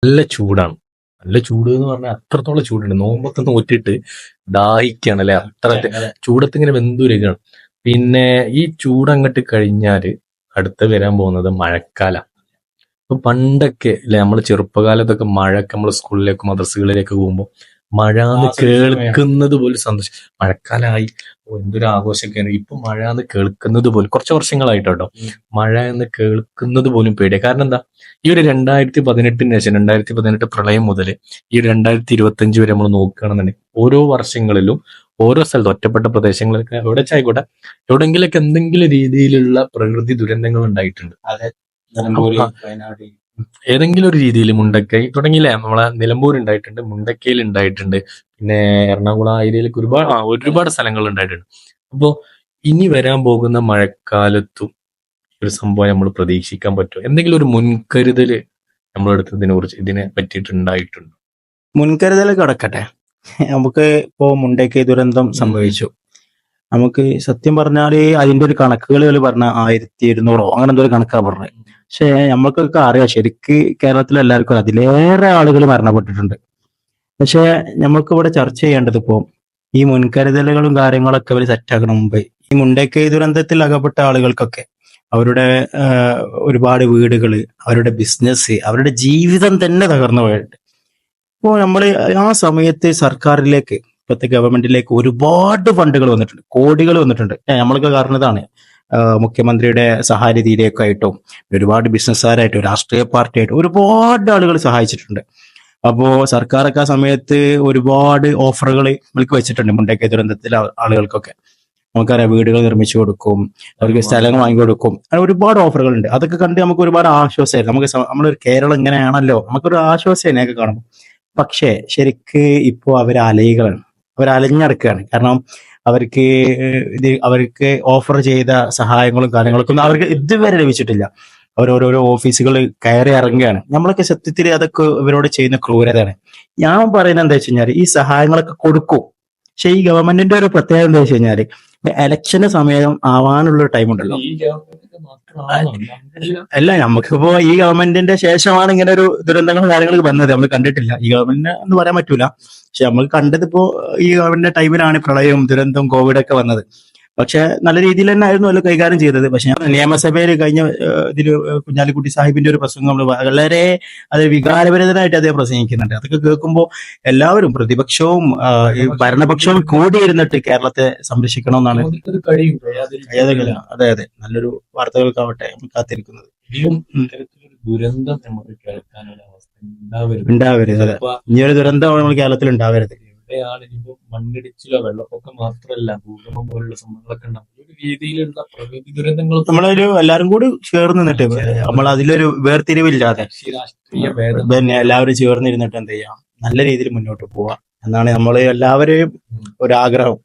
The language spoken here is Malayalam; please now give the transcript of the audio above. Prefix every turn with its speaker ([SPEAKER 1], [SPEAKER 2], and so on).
[SPEAKER 1] നല്ല ചൂടാണ്. നല്ല ചൂട് എന്ന് പറഞ്ഞാൽ അത്രത്തോളം ചൂടുണ്ട്. നോമ്പൊക്കെ നോറ്റിട്ട് ദാഹിക്കാണ് അല്ലെ, അത്ര ചൂടത്ത് ഇങ്ങനെ വെന്തുരുകയാണ്. പിന്നെ ഈ ചൂട് അങ്ങോട്ട് കഴിഞ്ഞാല് അടുത്ത് വരാൻ പോകുന്നത് മഴക്കാല. ഇപ്പൊ പണ്ടൊക്കെ അല്ലെ, നമ്മള് ചെറുപ്പകാലത്തൊക്കെ മഴയൊക്കെ നമ്മൾ സ്കൂളിലേക്ക് മദ്രസകളിലേക്ക് പോകുമ്പോൾ മഴ എന്ന് കേൾക്കുന്നത് പോലും സന്തോഷം. മഴക്കാലമായി, എന്തൊരു ആഘോഷമൊക്കെയാണ്. ഇപ്പൊ മഴ എന്ന് കേൾക്കുന്നത് പോലും കുറച്ച് വർഷങ്ങളായിട്ടോ, മഴ എന്ന് കേൾക്കുന്നത് പോലും പേടിയാണ്. കാരണം എന്താ, ഈ ഒരു 2018 ശേഷം 2018 പ്രളയം മുതൽ ഈ 2025 വരെ നമ്മൾ നോക്കുകയാണെന്നുണ്ടെങ്കിൽ ഓരോ വർഷങ്ങളിലും ഓരോ സ്ഥലത്ത് ഒറ്റപ്പെട്ട പ്രദേശങ്ങളൊക്കെ എവിടെ ആയിക്കോട്ടെ, എവിടെങ്കിലൊക്കെ എന്തെങ്കിലും രീതിയിലുള്ള പ്രകൃതി ദുരന്തങ്ങൾ ഉണ്ടായിട്ടുണ്ട്.
[SPEAKER 2] നിലമ്പൂര്, വയനാട്,
[SPEAKER 1] ഏതെങ്കിലും ഒരു രീതിയിൽ മുണ്ടക്കൈ തുടങ്ങിയില്ലേ, നമ്മളെ നിലമ്പൂർ ഉണ്ടായിട്ടുണ്ട്, മുണ്ടക്കയിൽ ഉണ്ടായിട്ടുണ്ട്, പിന്നെ എറണാകുളം ആ ഏരിയയിലേക്ക് ഒരുപാട് സ്ഥലങ്ങൾ ഉണ്ടായിട്ടുണ്ട്. അപ്പോ ഇനി വരാൻ പോകുന്ന മഴക്കാലത്തും ഒരു സംഭവം നമ്മൾ പ്രതീക്ഷിക്കാൻ പറ്റുമോ? എന്തെങ്കിലും ഒരു മുൻകരുതല് നമ്മളെടുത്തതിനെ കുറിച്ച് ഇതിനെ പറ്റിയിട്ടുണ്ടായിട്ടുണ്ട്?
[SPEAKER 2] മുൻകരുതൽ കിടക്കട്ടെ. നമുക്ക് ഇപ്പോ മുണ്ടക്കൈ ദുരന്തം സംഭവിച്ചു. നമുക്ക് സത്യം പറഞ്ഞാല് അതിന്റെ ഒരു കണക്കുകൾ പറഞ്ഞ 1200 അങ്ങനെ എന്തോ ഒരു കണക്കാ പറഞ്ഞത്. പക്ഷെ നമ്മൾക്കൊക്കെ അറിയാം, ശരിക്ക് കേരളത്തിലെ എല്ലാവർക്കും അതിലേറെ ആളുകൾ മരണപ്പെട്ടിട്ടുണ്ട്. പക്ഷെ നമ്മൾക്ക് ഇവിടെ ചർച്ച ചെയ്യേണ്ടത് ഇപ്പോ ഈ മുൻകരുതലുകളും കാര്യങ്ങളൊക്കെ അവർ സെറ്റാക്കണ മുമ്പ് ഈ മുണ്ടക്കൈ ദുരന്തത്തിൽ അകപ്പെട്ട ആളുകൾക്കൊക്കെ അവരുടെ ഒരുപാട് വീടുകള്, അവരുടെ ബിസിനസ്, അവരുടെ ജീവിതം തന്നെ തകർന്നു പോയിട്ടുണ്ട്. അപ്പോൾ നമ്മൾ ആ സമയത്ത് സർക്കാരിലേക്ക്, ഇപ്പോഴത്തെ ഗവൺമെന്റിലേക്ക് ഒരുപാട് ഫണ്ടുകൾ വന്നിട്ടുണ്ട്, കോടികൾ വന്നിട്ടുണ്ട്. നമ്മൾക്ക് കാരണതാണ് മുഖ്യമന്ത്രിയുടെ സഹായനിധിയിലേക്ക് ആയിട്ടും ഒരുപാട് ബിസിനസ്സുകാരായിട്ടും രാഷ്ട്രീയ പാർട്ടിയായിട്ടും ഒരുപാട് ആളുകൾ സഹായിച്ചിട്ടുണ്ട്. അപ്പോ സർക്കാരൊക്കെ ആ സമയത്ത് ഒരുപാട് ഓഫറുകൾ നമുക്ക് വെച്ചിട്ടുണ്ട് മുണ്ടക്കൈ ദുരന്തത്തിലെ ആളുകൾക്കൊക്കെ. നമുക്കറിയാം, വീടുകൾ നിർമ്മിച്ചു കൊടുക്കും, അവർക്ക് സ്ഥലങ്ങൾ വാങ്ങിക്കൊടുക്കും, അങ്ങനെ ഒരുപാട് ഓഫറുകൾ ഉണ്ട്. അതൊക്കെ കണ്ട് നമുക്ക് ഒരുപാട് ആശ്വാസമായിരുന്നു. നമുക്ക് നമ്മളൊരു കേരളം ഇങ്ങനെയാണല്ലോ, നമുക്കൊരു ആശ്വാസമായിരുന്നു ഒക്കെ കാണുമ്പോൾ. പക്ഷേ ശരിക്ക് ഇപ്പോൾ അവർ അലഞ്ഞടക്കുകയാണ്. കാരണം അവർക്ക് ഓഫർ ചെയ്ത സഹായങ്ങളും കാര്യങ്ങളൊക്കെ ഒന്നും അവർക്ക് ഇതുവരെ ലഭിച്ചിട്ടില്ല. അവരോരോരോ ഓഫീസുകൾ കയറി ഇറങ്ങുകയാണ്. നമ്മളൊക്കെ സത്യത്തിൽ അതൊക്കെ ഇവരോട് ചെയ്യുന്ന ക്രൂരതയാണ്. ഞാൻ പറയുന്നത് എന്താ വെച്ച് കഴിഞ്ഞാൽ, ഈ സഹായങ്ങളൊക്കെ കൊടുക്കും, പക്ഷെ ഈ ഗവൺമെന്റിന്റെ ഒരു പ്രത്യേകത എന്താ വെച്ച് കഴിഞ്ഞാല് എലക്ഷന്റെ സമയം ആവാനുള്ള ടൈം ഉണ്ടല്ലോ. അല്ല, നമുക്കിപ്പോ ഈ ഗവൺമെന്റിന്റെ ശേഷമാണ് ഇങ്ങനെ ഒരു ദുരന്തങ്ങളും കാര്യങ്ങളൊക്കെ വന്നത്. നമ്മൾ കണ്ടിട്ടില്ല ഈ ഗവൺമെന്റിനെ എന്ന് പറയാൻ പറ്റൂല. പക്ഷെ നമ്മൾ കണ്ടതിപ്പോ ഈ ഗവൺമെന്റിന്റെ ടൈമിലാണ് പ്രളയവും ദുരന്തവും കോവിഡ് ഒക്കെ വന്നത്. പക്ഷെ നല്ല രീതിയിൽ തന്നെ ആയിരുന്നു അല്ല കൈകാര്യം ചെയ്തത്. പക്ഷെ നിയമസഭയിൽ കഴിഞ്ഞ ഇതിൽ കുഞ്ഞാലിക്കുട്ടി സാഹിബിന്റെ ഒരു പ്രസംഗം നമ്മൾ വളരെ അത് വികാരഭരിതനായിട്ട് അദ്ദേഹം പ്രസംഗിക്കുന്നുണ്ട്. അതൊക്കെ കേൾക്കുമ്പോൾ എല്ലാവരും, പ്രതിപക്ഷവും ഭരണപക്ഷവും കൂടിയിരുന്നിട്ട് കേരളത്തെ സംരക്ഷിക്കണമെന്നാണ്. അതെ അതെ, നല്ലൊരു വാർത്തകൾക്കാവട്ടെ കാത്തിരിക്കുന്നത്.
[SPEAKER 1] ദുരന്തം നമുക്ക് കേൾക്കാനുള്ള അവസ്ഥ
[SPEAKER 2] ഉണ്ടാവരുത്. അതെ, ഇനിയൊരു ദുരന്തം നമ്മൾ കേരളത്തിൽ ഉണ്ടാവരുത്.
[SPEAKER 1] എവിടെയാണ് ഇനിയിപ്പോ മണ്ണിടിച്ചിലോ വെള്ളപ്പൊക്കം മാത്രമല്ല, ഭൂകമ്പം പോലുള്ള സംഭവങ്ങളൊക്കെ ഉണ്ടാവും. ഒരു രീതിയിലുള്ള പ്രകൃതി ദുരന്തങ്ങൾ
[SPEAKER 2] നമ്മളൊരു എല്ലാവരും കൂടി ചേർന്ന് നിന്നിട്ട് നമ്മൾ അതിലൊരു വേർതിരിവില്ലാതെ പിന്നെ എല്ലാവരും ചേർന്നിരുന്നിട്ട് എന്ത് ചെയ്യാം, നല്ല രീതിയിൽ മുന്നോട്ട് പോവാം എന്നാണ് നമ്മൾ എല്ലാവരെയും ഒരാഗ്രഹം.